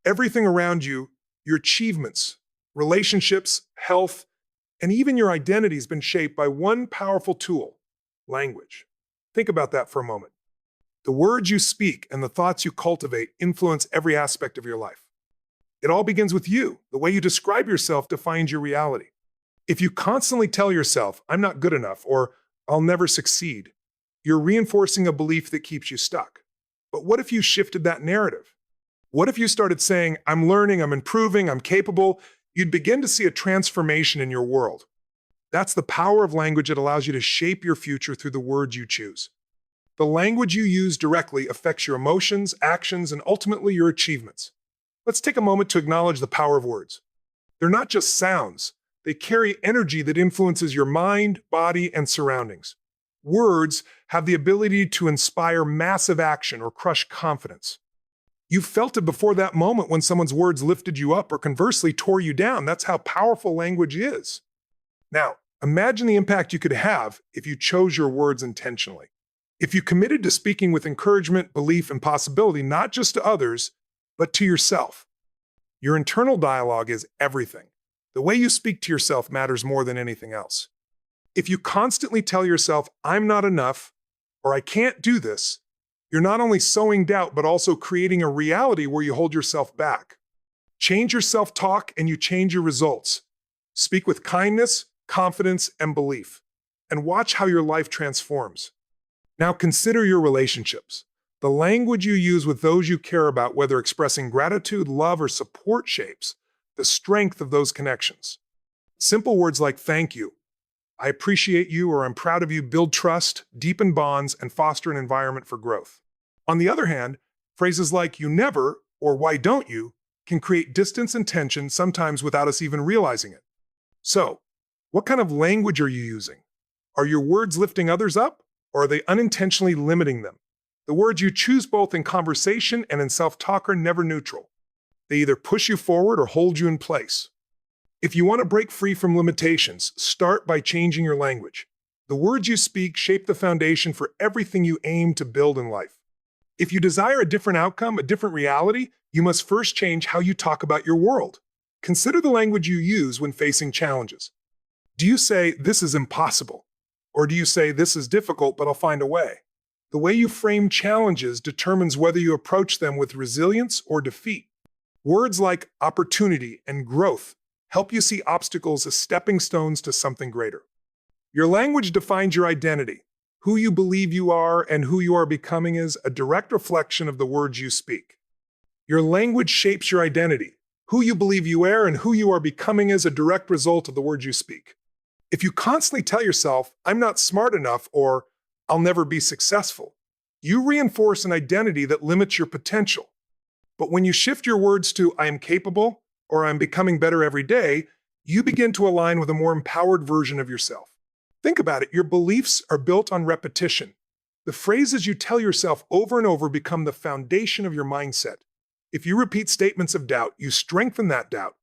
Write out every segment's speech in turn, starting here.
Everything around you, your achievements, relationships, health, and even your identity has been shaped by one powerful tool: language. Think about that for a moment. The words you speak and the thoughts you cultivate influence every aspect of your life. It all begins with you. The way you describe yourself defines your reality. If you constantly tell yourself, "I'm not good enough," or "I'll never succeed," you're reinforcing a belief that keeps you stuck. But what if you shifted that narrative? What if you started saying, "I'm learning, I'm improving, I'm capable"? You'd begin to see a transformation in your world. That's the power of language. It allows you to shape your future through the words you choose. The language you use directly affects your emotions, actions, and ultimately your achievements. Let's take a moment to acknowledge the power of words. They're not just sounds. They carry energy that influences your mind, body, and surroundings. Words have the ability to inspire massive action or crush confidence. You felt it before that moment when someone's words lifted you up or conversely tore you down. That's how powerful language is. Now, imagine the impact you could have if you chose your words intentionally. If you committed to speaking with encouragement, belief, and possibility, not just to others, but to yourself. Your internal dialogue is everything. The way you speak to yourself matters more than anything else. If you constantly tell yourself, "I'm not enough," or "I can't do this," you're not only sowing doubt, but also creating a reality where you hold yourself back. Change your self-talk and you change your results. Speak with kindness, confidence, and belief, and watch how your life transforms. Now consider your relationships. The language you use with those you care about, whether expressing gratitude, love, or support, shapes the strength of those connections. Simple words like "thank you," "I appreciate you," or "I'm proud of you" build trust, deepen bonds, and foster an environment for growth. On the other hand, phrases like "you never" or "why don't you" can create distance and tension, sometimes without us even realizing it. So, what kind of language are you using? Are your words lifting others up, or are they unintentionally limiting them? The words you choose both in conversation and in self-talk are never neutral. They either push you forward or hold you in place. If you want to break free from limitations, start by changing your language. The words you speak shape the foundation for everything you aim to build in life. If you desire a different outcome, a different reality, you must first change how you talk about your world. Consider the language you use when facing challenges. Do you say, "This is impossible"? Or do you say, "This is difficult, but I'll find a way"? The way you frame challenges determines whether you approach them with resilience or defeat. Words like opportunity and growth help you see obstacles as stepping stones to something greater. Your language defines your identity. Who you believe you are and who you are becoming is a direct reflection of the words you speak. Your language shapes your identity. Who you believe you are and who you are becoming is a direct result of the words you speak. If you constantly tell yourself, "I'm not smart enough," or "I'll never be successful," you reinforce an identity that limits your potential. But when you shift your words to "I am capable" or "I'm becoming better every day," you begin to align with a more empowered version of yourself. Think about it. Your beliefs are built on repetition. The phrases you tell yourself over and over become the foundation of your mindset. If you repeat statements of doubt, you strengthen that doubt.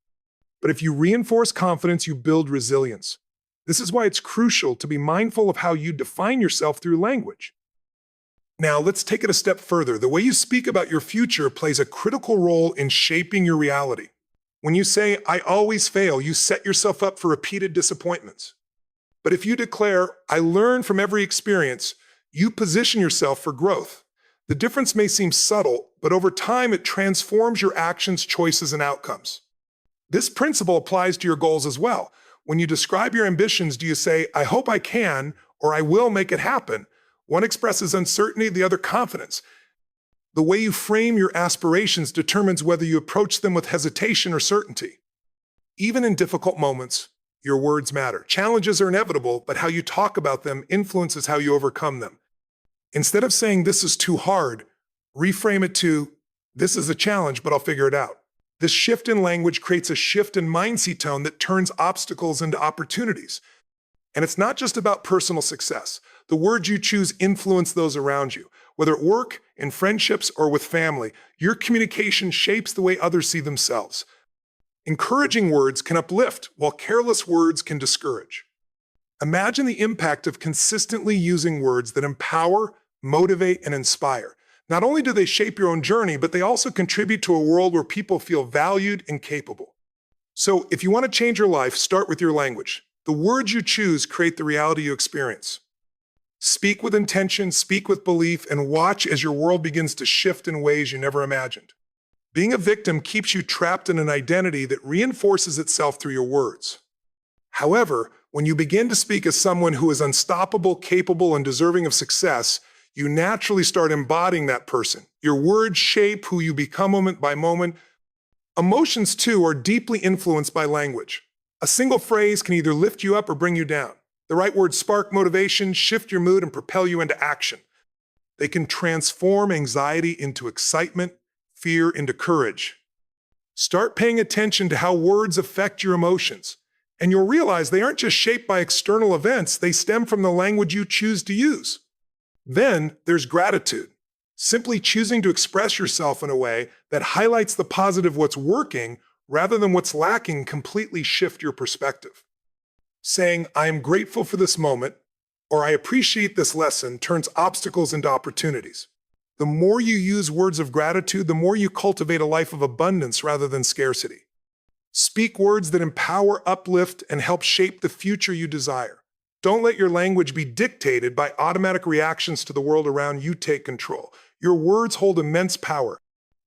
But if you reinforce confidence, you build resilience. This is why it's crucial to be mindful of how you define yourself through language. Now, let's take it a step further. The way you speak about your future plays a critical role in shaping your reality. When you say, "I always fail," you set yourself up for repeated disappointments. But if you declare, "I learn from every experience," you position yourself for growth. The difference may seem subtle, but over time it transforms your actions, choices, and outcomes. This principle applies to your goals as well. When you describe your ambitions, do you say, "I hope I can," or "I will make it happen"? One expresses uncertainty, the other confidence. The way you frame your aspirations determines whether you approach them with hesitation or certainty. Even in difficult moments, your words matter. Challenges are inevitable, but how you talk about them influences how you overcome them. Instead of saying, "This is too hard," reframe it to, "This is a challenge, but I'll figure it out." This shift in language creates a shift in mindset tone that turns obstacles into opportunities. And it's not just about personal success. The words you choose influence those around you. Whether at work, in friendships, or with family, your communication shapes the way others see themselves. Encouraging words can uplift, while careless words can discourage. Imagine the impact of consistently using words that empower, motivate, and inspire. Not only do they shape your own journey, but they also contribute to a world where people feel valued and capable. So if you want to change your life, start with your language. The words you choose create the reality you experience. Speak with intention, speak with belief, and watch as your world begins to shift in ways you never imagined. Being a victim keeps you trapped in an identity that reinforces itself through your words. However, when you begin to speak as someone who is unstoppable, capable, and deserving of success, you naturally start embodying that person. Your words shape who you become moment by moment. Emotions, too, are deeply influenced by language. A single phrase can either lift you up or bring you down. The right words spark motivation, shift your mood, and propel you into action. They can transform anxiety into excitement, fear into courage. Start paying attention to how words affect your emotions, and you'll realize they aren't just shaped by external events, they stem from the language you choose to use. Then there's gratitude. Simply choosing to express yourself in a way that highlights the positive what's working rather than what's lacking completely shift your perspective. Saying, I am grateful for this moment, or I appreciate this lesson turns obstacles into opportunities. The more you use words of gratitude, the more you cultivate a life of abundance rather than scarcity. Speak words that empower, uplift, and help shape the future you desire. Don't let your language be dictated by automatic reactions to the world around you. Take control. Your words hold immense power.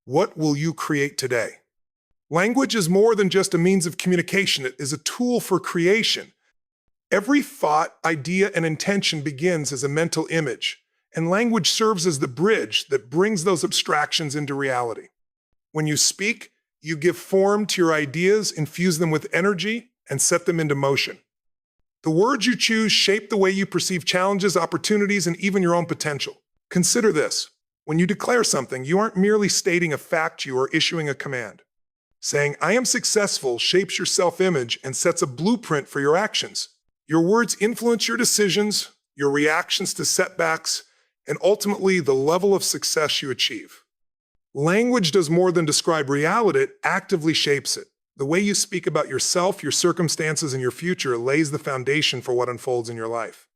What will you create today? Language is more than just a means of communication. It is a tool for creation. Every thought, idea, and intention begins as a mental image, and language serves as the bridge that brings those abstractions into reality. When you speak, you give form to your ideas, infuse them with energy, and set them into motion. The words you choose shape the way you perceive challenges, opportunities, and even your own potential. Consider this. When you declare something, you aren't merely stating a fact, you are issuing a command. Saying, I am successful, shapes your self-image and sets a blueprint for your actions. Your words influence your decisions, your reactions to setbacks, and ultimately the level of success you achieve. Language does more than describe reality, it actively shapes it. The way you speak about yourself, your circumstances, and your future lays the foundation for what unfolds in your life.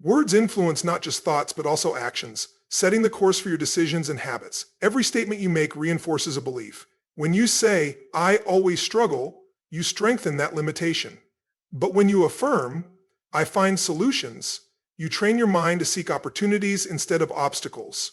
Words influence not just thoughts, but also actions, setting the course for your decisions and habits. Every statement you make reinforces a belief. When you say, I always struggle, you strengthen that limitation. But when you affirm, I find solutions, you train your mind to seek opportunities instead of obstacles.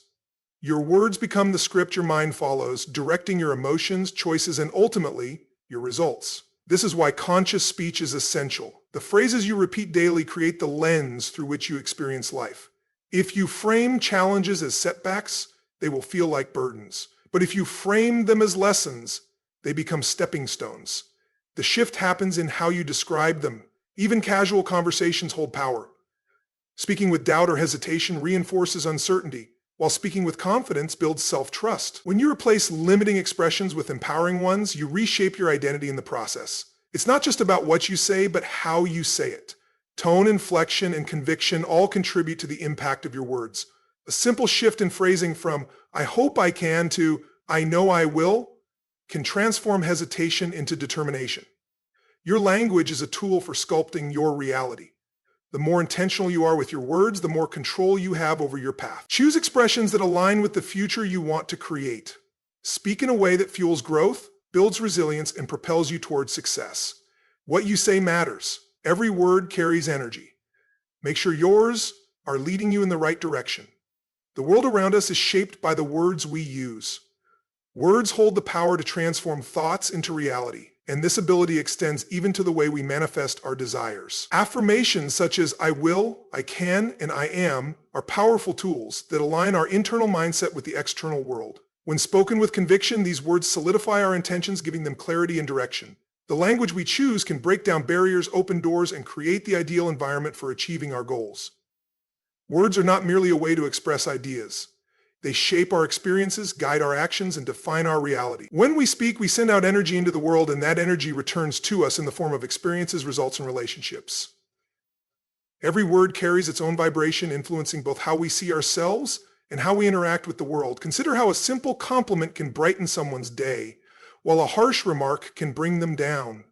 Your words become the script your mind follows, directing your emotions, choices, and ultimately, your results. This is why conscious speech is essential. The phrases you repeat daily create the lens through which you experience life. If you frame challenges as setbacks, they will feel like burdens. But if you frame them as lessons, they become stepping stones. The shift happens in how you describe them. Even casual conversations hold power. Speaking with doubt or hesitation reinforces uncertainty, while speaking with confidence builds self-trust. When you replace limiting expressions with empowering ones, you reshape your identity in the process. It's not just about what you say, but how you say it. Tone, inflection, and conviction all contribute to the impact of your words. A simple shift in phrasing from, I hope I can, to, I know I will, can transform hesitation into determination. Your language is a tool for sculpting your reality. The more intentional you are with your words, the more control you have over your path. Choose expressions that align with the future you want to create. Speak in a way that fuels growth, builds resilience, and propels you towards success. What you say matters. Every word carries energy. Make sure yours are leading you in the right direction. The world around us is shaped by the words we use. Words hold the power to transform thoughts into reality. And this ability extends even to the way we manifest our desires. Affirmations such as I will, I can, and I am are powerful tools that align our internal mindset with the external world. When spoken with conviction, these words solidify our intentions, giving them clarity and direction. The language we choose can break down barriers, open doors, and create the ideal environment for achieving our goals. Words are not merely a way to express ideas. They shape our experiences, guide our actions, and define our reality. When we speak, we send out energy into the world, and that energy returns to us in the form of experiences, results, and relationships. Every word carries its own vibration, influencing both how we see ourselves and how we interact with the world. Consider how a simple compliment can brighten someone's day, while a harsh remark can bring them down.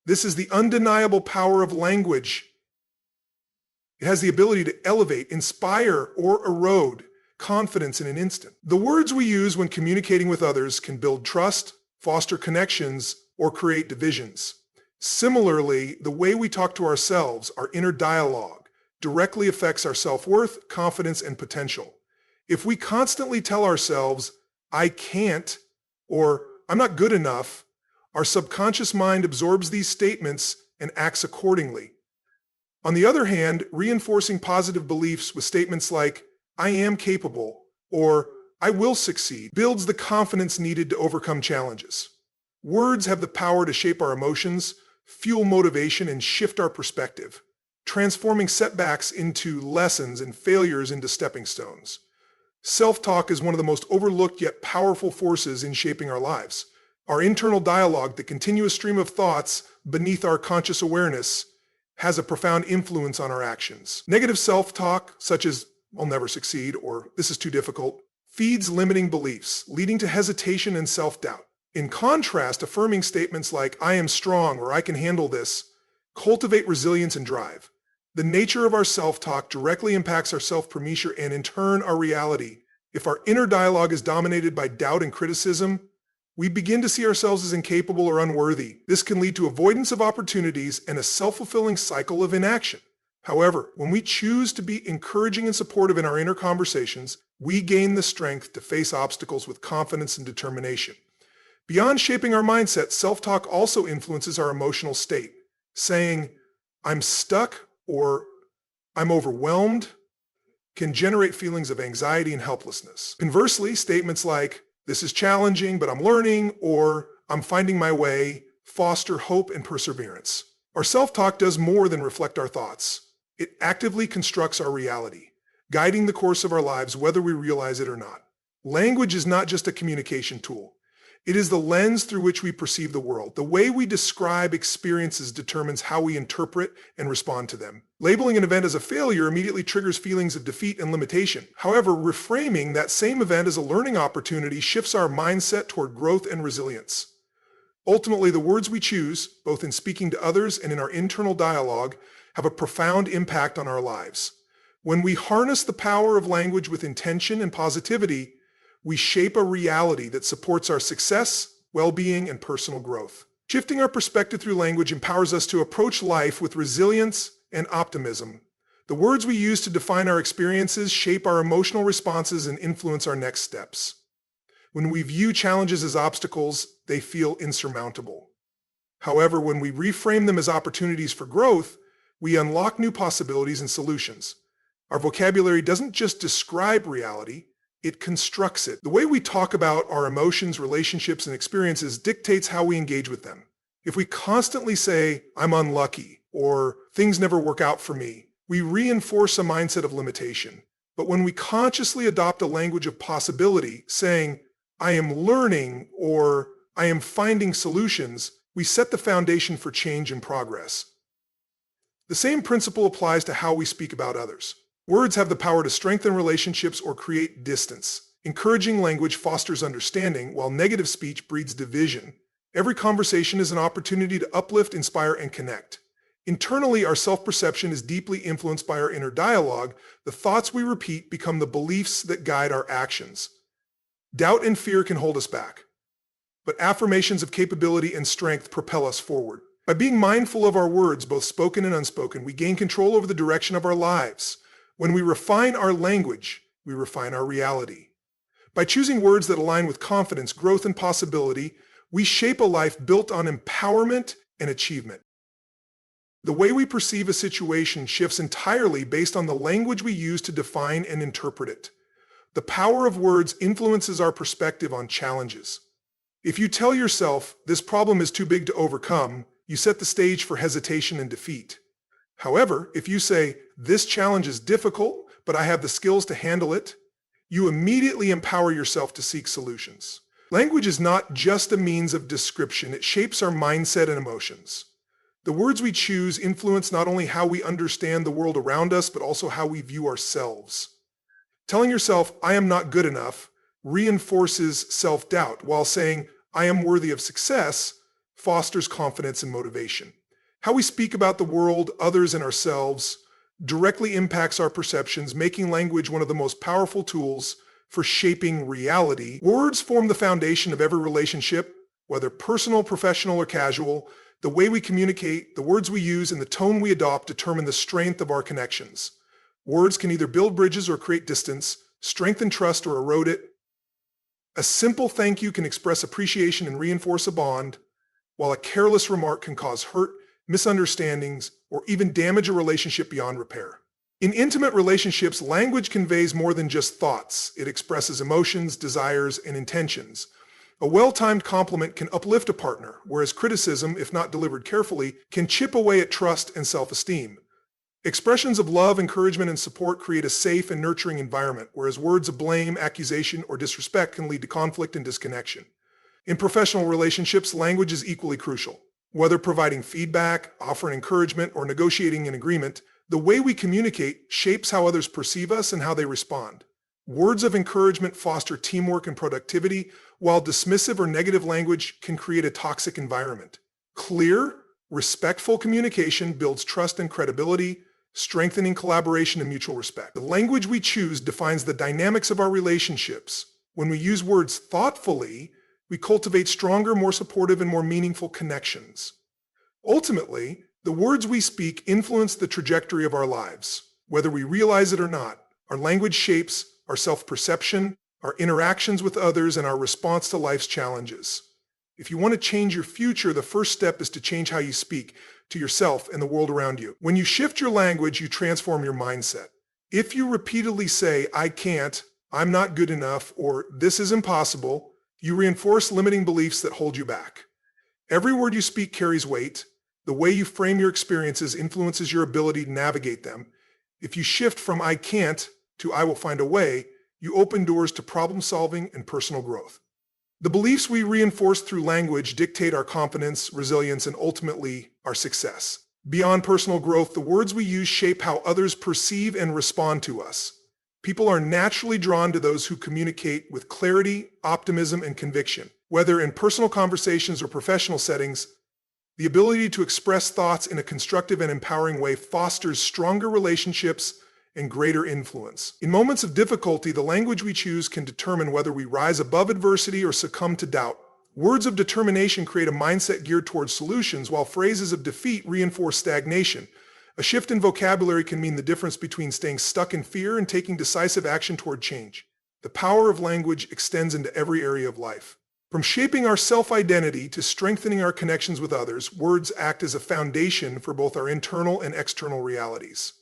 This is the undeniable power of language. It has the ability to elevate, inspire, or erode, confidence in an instant. The words we use when communicating with others can build trust, foster connections, or create divisions. Similarly, the way we talk to ourselves, our inner dialogue, directly affects our self-worth, confidence, and potential. If we constantly tell ourselves, I can't, or I'm not good enough, our subconscious mind absorbs these statements and acts accordingly. On the other hand, reinforcing positive beliefs with statements like, I am capable, or I will succeed, builds the confidence needed to overcome challenges. Words have the power to shape our emotions, fuel motivation, and shift our perspective, transforming setbacks into lessons and failures into stepping stones. Self-talk is one of the most overlooked yet powerful forces in shaping our lives. Our internal dialogue, the continuous stream of thoughts beneath our conscious awareness, has a profound influence on our actions. Negative self-talk, such as, I'll never succeed, or this is too difficult, feeds limiting beliefs, leading to hesitation and self-doubt. In contrast, affirming statements like, I am strong or I can handle this, cultivate resilience and drive. The nature of our self-talk directly impacts our self-permeasure and in turn our reality. If our inner dialogue is dominated by doubt and criticism, we begin to see ourselves as incapable or unworthy. This can lead to avoidance of opportunities and a self-fulfilling cycle of inaction. However, when we choose to be encouraging and supportive in our inner conversations, we gain the strength to face obstacles with confidence and determination. Beyond shaping our mindset, self-talk also influences our emotional state. Saying, I'm stuck or I'm overwhelmed can generate feelings of anxiety and helplessness. Conversely, statements like, this is challenging, but I'm learning, or I'm finding my way, foster hope and perseverance. Our self-talk does more than reflect our thoughts. It actively constructs our reality, guiding the course of our lives whether we realize it or not. Language is not just a communication tool. It is the lens through which we perceive the world. The way we describe experiences determines how we interpret and respond to them. Labeling an event as a failure immediately triggers feelings of defeat and limitation. However, reframing that same event as a learning opportunity shifts our mindset toward growth and resilience. Ultimately, the words we choose, both in speaking to others and in our internal dialogue, have a profound impact on our lives. When we harness the power of language with intention and positivity, we shape a reality that supports our success, well-being, and personal growth. Shifting our perspective through language empowers us to approach life with resilience and optimism. The words we use to define our experiences shape our emotional responses and influence our next steps. When we view challenges as obstacles, they feel insurmountable. However, when we reframe them as opportunities for growth, we unlock new possibilities and solutions. Our vocabulary doesn't just describe reality, it constructs it. The way we talk about our emotions, relationships, and experiences dictates how we engage with them. If we constantly say, I'm unlucky, or things never work out for me, we reinforce a mindset of limitation. But when we consciously adopt a language of possibility, saying, I am learning, or I am finding solutions, we set the foundation for change and progress. The same principle applies to how we speak about others. Words have the power to strengthen relationships or create distance. Encouraging language fosters understanding, while negative speech breeds division. Every conversation is an opportunity to uplift, inspire, and connect. Internally, our self-perception is deeply influenced by our inner dialogue. The thoughts we repeat become the beliefs that guide our actions. Doubt and fear can hold us back, but affirmations of capability and strength propel us forward. By being mindful of our words, both spoken and unspoken, we gain control over the direction of our lives. When we refine our language, we refine our reality. By choosing words that align with confidence, growth, and possibility, we shape a life built on empowerment and achievement. The way we perceive a situation shifts entirely based on the language we use to define and interpret it. The power of words influences our perspective on challenges. If you tell yourself, this problem is too big to overcome, you set the stage for hesitation and defeat. However, if you say, this challenge is difficult, but I have the skills to handle it, you immediately empower yourself to seek solutions. Language is not just a means of description, it shapes our mindset and emotions. The words we choose influence not only how we understand the world around us, but also how we view ourselves. Telling yourself, I am not good enough, reinforces self-doubt, while saying, I am worthy of success, fosters confidence and motivation. How we speak about the world, others, and ourselves directly impacts our perceptions, making language one of the most powerful tools for shaping reality. Words form the foundation of every relationship, whether personal, professional, or casual. The way we communicate, the words we use, and the tone we adopt determine the strength of our connections. Words can either build bridges or create distance, strengthen trust or erode it. A simple thank you can express appreciation and reinforce a bond, while a careless remark can cause hurt, misunderstandings, or even damage a relationship beyond repair. In intimate relationships, language conveys more than just thoughts. It expresses emotions, desires, and intentions. A well-timed compliment can uplift a partner, whereas criticism, if not delivered carefully, can chip away at trust and self-esteem. Expressions of love, encouragement, and support create a safe and nurturing environment, whereas words of blame, accusation, or disrespect can lead to conflict and disconnection. In professional relationships, language is equally crucial. Whether providing feedback, offering encouragement, or negotiating an agreement, the way we communicate shapes how others perceive us and how they respond. Words of encouragement foster teamwork and productivity, while dismissive or negative language can create a toxic environment. Clear, respectful communication builds trust and credibility, strengthening collaboration and mutual respect. The language we choose defines the dynamics of our relationships. When we use words thoughtfully, we cultivate stronger, more supportive, and more meaningful connections. Ultimately, the words we speak influence the trajectory of our lives. Whether we realize it or not, our language shapes our self-perception, our interactions with others, and our response to life's challenges. If you want to change your future, the first step is to change how you speak to yourself and the world around you. When you shift your language, you transform your mindset. If you repeatedly say, "I can't," "I'm not good enough," or "this is impossible," you reinforce limiting beliefs that hold you back. Every word you speak carries weight. The way you frame your experiences influences your ability to navigate them. If you shift from "I can't" to "I will find a way," you open doors to problem solving and personal growth. The beliefs we reinforce through language dictate our confidence, resilience, and ultimately our success. Beyond personal growth, the words we use shape how others perceive and respond to us. People are naturally drawn to those who communicate with clarity, optimism, and conviction. Whether in personal conversations or professional settings, the ability to express thoughts in a constructive and empowering way fosters stronger relationships and greater influence. In moments of difficulty, the language we choose can determine whether we rise above adversity or succumb to doubt. Words of determination create a mindset geared towards solutions, while phrases of defeat reinforce stagnation. A shift in vocabulary can mean the difference between staying stuck in fear and taking decisive action toward change. The power of language extends into every area of life. From shaping our self-identity to strengthening our connections with others, words act as a foundation for both our internal and external realities.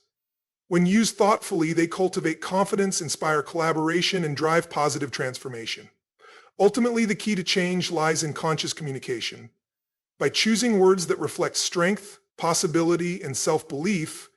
When used thoughtfully, they cultivate confidence, inspire collaboration, and drive positive transformation. Ultimately, the key to change lies in conscious communication. By choosing words that reflect strength, possibility, and self-belief,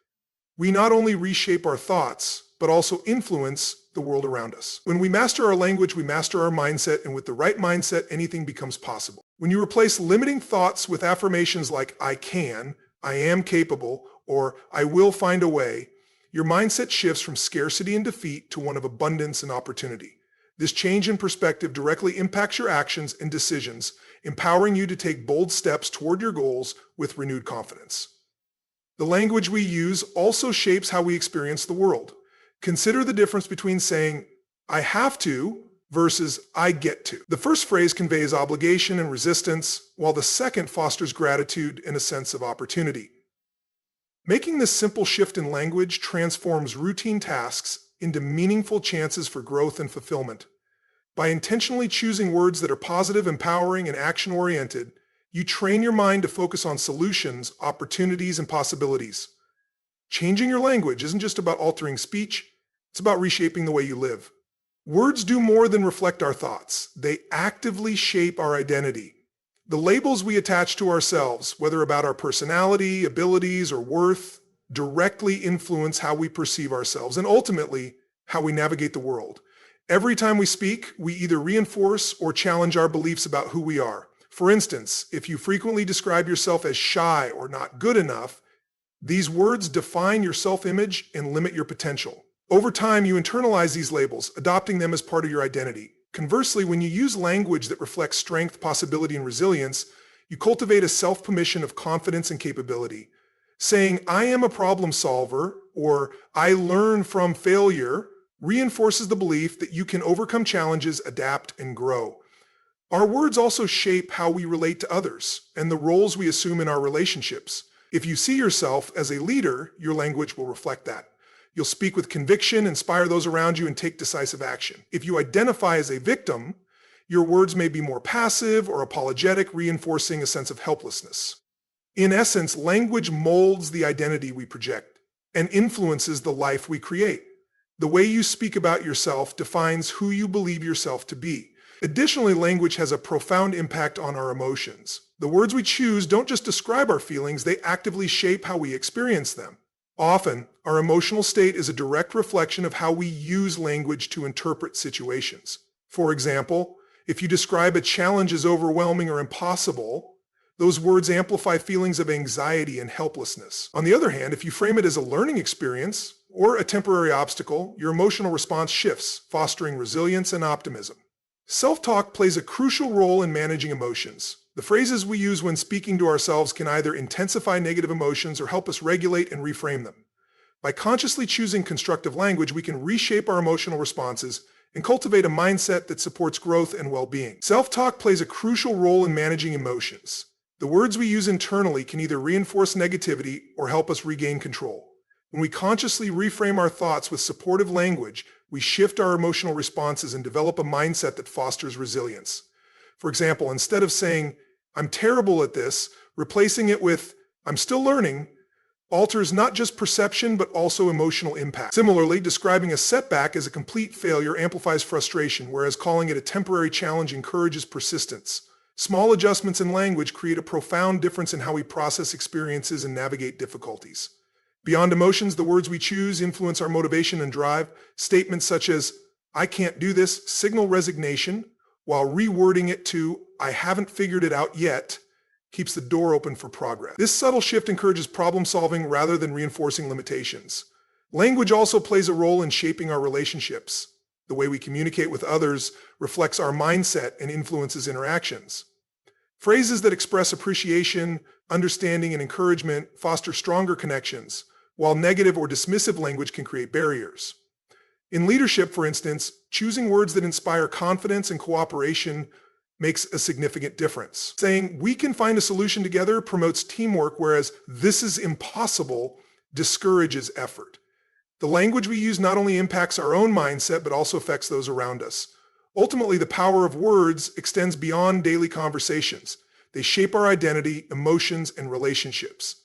we not only reshape our thoughts, but also influence the world around us. When we master our language, we master our mindset, and with the right mindset, anything becomes possible. When you replace limiting thoughts with affirmations like "I can," "I am capable," or "I will find a way," your mindset shifts from scarcity and defeat to one of abundance and opportunity. This change in perspective directly impacts your actions and decisions, empowering you to take bold steps toward your goals with renewed confidence. The language we use also shapes how we experience the world. Consider the difference between saying, "I have to," versus "I get to." The first phrase conveys obligation and resistance, while the second fosters gratitude and a sense of opportunity. Making this simple shift in language transforms routine tasks into meaningful chances for growth and fulfillment. By intentionally choosing words that are positive, empowering, and action-oriented, you train your mind to focus on solutions, opportunities, and possibilities. Changing your language isn't just about altering speech, it's about reshaping the way you live. Words do more than reflect our thoughts. They actively shape our identity. The labels we attach to ourselves, whether about our personality, abilities, or worth, directly influence how we perceive ourselves and ultimately how we navigate the world. Every time we speak, we either reinforce or challenge our beliefs about who we are. For instance, if you frequently describe yourself as shy or not good enough, these words define your self-image and limit your potential. Over time, you internalize these labels, adopting them as part of your identity. Conversely, when you use language that reflects strength, possibility, and resilience, you cultivate a self-permission of confidence and capability. Saying, "I am a problem solver," or I learn from failure reinforces the belief that you can overcome challenges, adapt, and grow. Our words also shape how we relate to others and the roles we assume in our relationships. If you see yourself as a leader, your language will reflect that. You'll speak with conviction, inspire those around you, and take decisive action. If you identify as a victim, your words may be more passive or apologetic, reinforcing a sense of helplessness. In essence, language molds the identity we project and influences the life we create. The way you speak about yourself defines who you believe yourself to be. Additionally, language has a profound impact on our emotions. The words we choose don't just describe our feelings, they actively shape how we experience them. Often, our emotional state is a direct reflection of how we use language to interpret situations. For example, if you describe a challenge as overwhelming or impossible, those words amplify feelings of anxiety and helplessness. On the other hand, if you frame it as a learning experience or a temporary obstacle, your emotional response shifts, fostering resilience and optimism. Self-talk plays a crucial role in managing emotions. The phrases we use when speaking to ourselves can either intensify negative emotions or help us regulate and reframe them. By consciously choosing constructive language, we can reshape our emotional responses and cultivate a mindset that supports growth and well-being. Self-talk plays a crucial role in managing emotions. The words we use internally can either reinforce negativity or help us regain control. When we consciously reframe our thoughts with supportive language, we shift our emotional responses and develop a mindset that fosters resilience. For example, instead of saying, "I'm terrible at this," replacing it with, "I'm still learning," alters not just perception but also emotional impact. Similarly, describing a setback as a complete failure amplifies frustration, whereas calling it a temporary challenge encourages persistence. Small adjustments in language create a profound difference in how we process experiences and navigate difficulties. Beyond emotions, the words we choose influence our motivation and drive. Statements such as, "I can't do this," signal resignation, while rewording it to, "I haven't figured it out yet," keeps the door open for progress. This subtle shift encourages problem solving rather than reinforcing limitations. Language also plays a role in shaping our relationships. The way we communicate with others reflects our mindset and influences interactions. Phrases that express appreciation, understanding, and encouragement foster stronger connections, while negative or dismissive language can create barriers. In leadership, for instance, choosing words that inspire confidence and cooperation makes a significant difference. Saying, "We can find a solution together," promotes teamwork, whereas "this is impossible" discourages effort. The language we use not only impacts our own mindset, but also affects those around us. Ultimately, the power of words extends beyond daily conversations. They shape our identity, emotions, and relationships.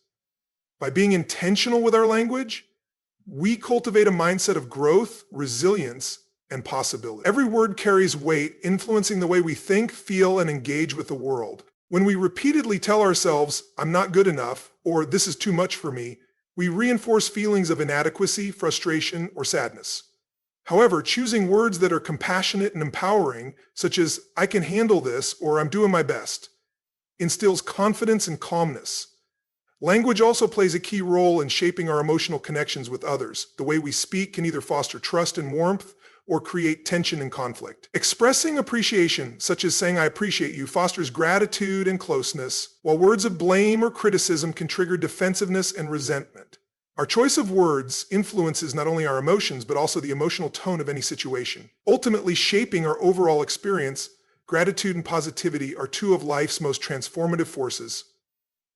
By being intentional with our language, we cultivate a mindset of growth, resilience, and possibility. Every word carries weight, influencing the way we think, feel, and engage with the world. When we repeatedly tell ourselves, "I'm not good enough," or "this is too much for me," we reinforce feelings of inadequacy, frustration, or sadness. However, choosing words that are compassionate and empowering, such as "I can handle this" or "I'm doing my best," instills confidence and calmness. Language also plays a key role in shaping our emotional connections with others. The way we speak can either foster trust and warmth or create tension and conflict. Expressing appreciation, such as saying "I appreciate you," fosters gratitude and closeness, while words of blame or criticism can trigger defensiveness and resentment. Our choice of words influences not only our emotions, but also the emotional tone of any situation. Ultimately, shaping our overall experience, gratitude and positivity are two of life's most transformative forces,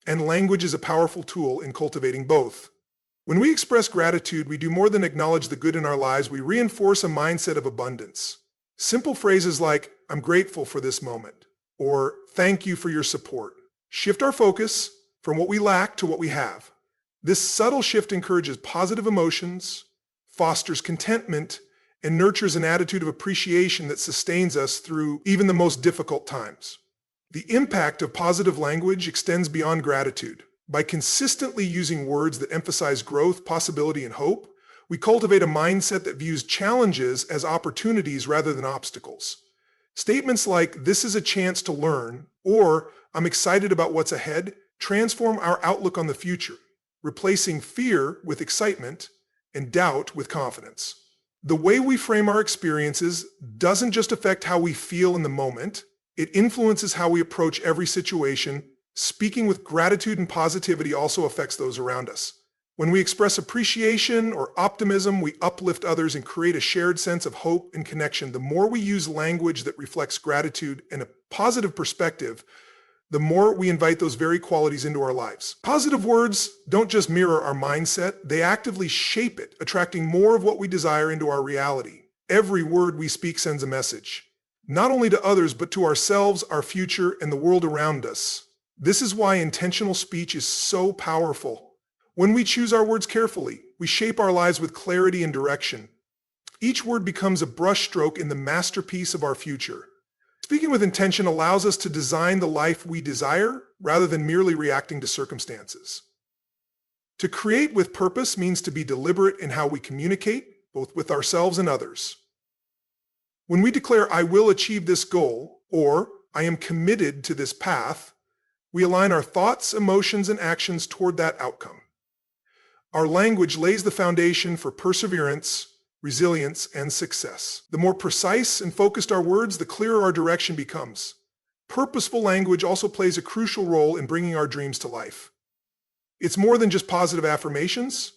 and language is a powerful tool in cultivating both. When we express gratitude, we do more than acknowledge the good in our lives, we reinforce a mindset of abundance. Simple phrases like, "I'm grateful for this moment," or "thank you for your support," shift our focus from what we lack to what we have. This subtle shift encourages positive emotions, fosters contentment, and nurtures an attitude of appreciation that sustains us through even the most difficult times. The impact of positive language extends beyond gratitude. By consistently using words that emphasize growth, possibility, and hope, we cultivate a mindset that views challenges as opportunities rather than obstacles. Statements like, "This is a chance to learn," or "I'm excited about what's ahead," transform our outlook on the future, replacing fear with excitement and doubt with confidence. The way we frame our experiences doesn't just affect how we feel in the moment, it influences how we approach every situation. Speaking with gratitude and positivity also affects those around us. When we express appreciation or optimism, we uplift others and create a shared sense of hope and connection. The more we use language that reflects gratitude and a positive perspective, the more we invite those very qualities into our lives. Positive words don't just mirror our mindset, they actively shape it, attracting more of what we desire into our reality. Every word we speak sends a message, not only to others, but to ourselves, our future, and the world around us. This is why intentional speech is so powerful. When we choose our words carefully, we shape our lives with clarity and direction. Each word becomes a brushstroke in the masterpiece of our future. Speaking with intention allows us to design the life we desire rather than merely reacting to circumstances. To create with purpose means to be deliberate in how we communicate, both with ourselves and others. When we declare, "I will achieve this goal," or "I am committed to this path," we align our thoughts, emotions, and actions toward that outcome. Our language lays the foundation for perseverance, resilience, and success. The more precise and focused our words, the clearer our direction becomes. Purposeful language also plays a crucial role in bringing our dreams to life. It's more than just positive affirmations.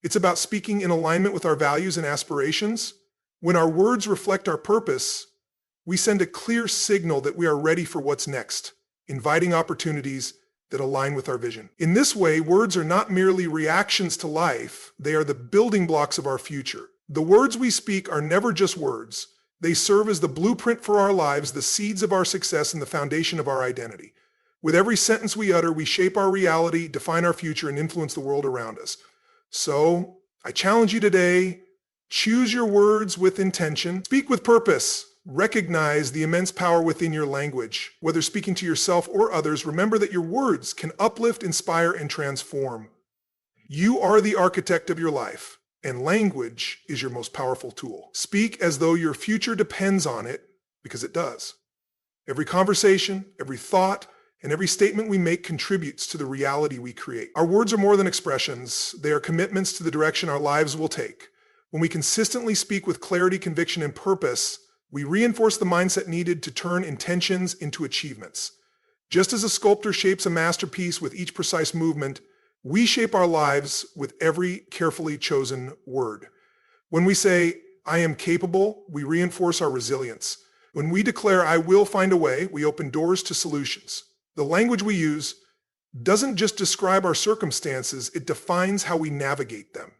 It's about speaking in alignment with our values and aspirations. When our words reflect our purpose, we send a clear signal that we are ready for what's next, inviting opportunities that align with our vision. In this way, words are not merely reactions to life, they are the building blocks of our future. The words we speak are never just words. They serve as the blueprint for our lives, the seeds of our success, and the foundation of our identity. With every sentence we utter, we shape our reality, define our future, and influence the world around us. So, I challenge you today, choose your words with intention, speak with purpose, recognize the immense power within your language. Whether speaking to yourself or others, remember that your words can uplift, inspire, and transform. You are the architect of your life, and language is your most powerful tool. Speak as though your future depends on it, because it does. Every conversation, every thought, and every statement we make contributes to the reality we create. Our words are more than expressions. They are commitments to the direction our lives will take. When we consistently speak with clarity, conviction, and purpose, we reinforce the mindset needed to turn intentions into achievements. Just as a sculptor shapes a masterpiece with each precise movement, we shape our lives with every carefully chosen word. When we say, "I am capable," we reinforce our resilience. When we declare, "I will find a way," we open doors to solutions. The language we use doesn't just describe our circumstances, it defines how we navigate them.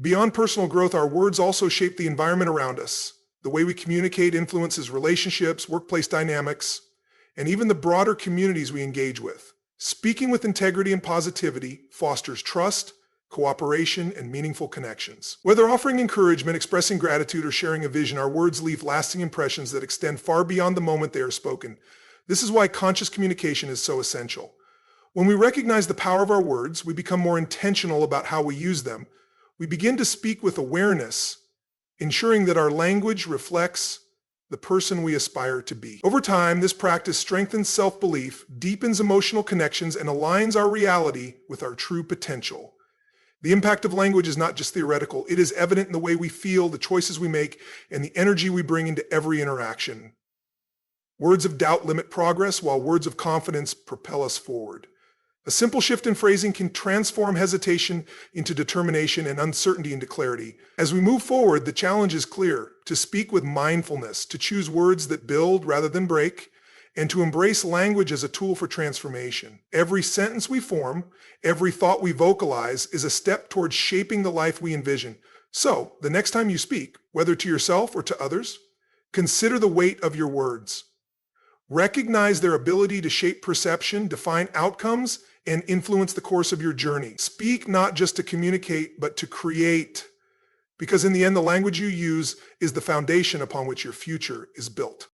Beyond personal growth, our words also shape the environment around us. The way we communicate influences relationships, workplace dynamics, and even the broader communities we engage with. Speaking with integrity and positivity fosters trust, cooperation, and meaningful connections. Whether offering encouragement, expressing gratitude, or sharing a vision, our words leave lasting impressions that extend far beyond the moment they are spoken. This is why conscious communication is so essential. When we recognize the power of our words, we become more intentional about how we use them. We begin to speak with awareness, ensuring that our language reflects the person we aspire to be. Over time, this practice strengthens self-belief, deepens emotional connections, and aligns our reality with our true potential. The impact of language is not just theoretical, it is evident in the way we feel, the choices we make, and the energy we bring into every interaction. Words of doubt limit progress, while words of confidence propel us forward. A simple shift in phrasing can transform hesitation into determination and uncertainty into clarity. As we move forward, the challenge is clear: to speak with mindfulness, to choose words that build rather than break, and to embrace language as a tool for transformation. Every sentence we form, every thought we vocalize, is a step towards shaping the life we envision. So, the next time you speak, whether to yourself or to others, consider the weight of your words. Recognize their ability to shape perception, define outcomes, and influence the course of your journey. Speak not just to communicate, but to create. Because in the end, the language you use is the foundation upon which your future is built.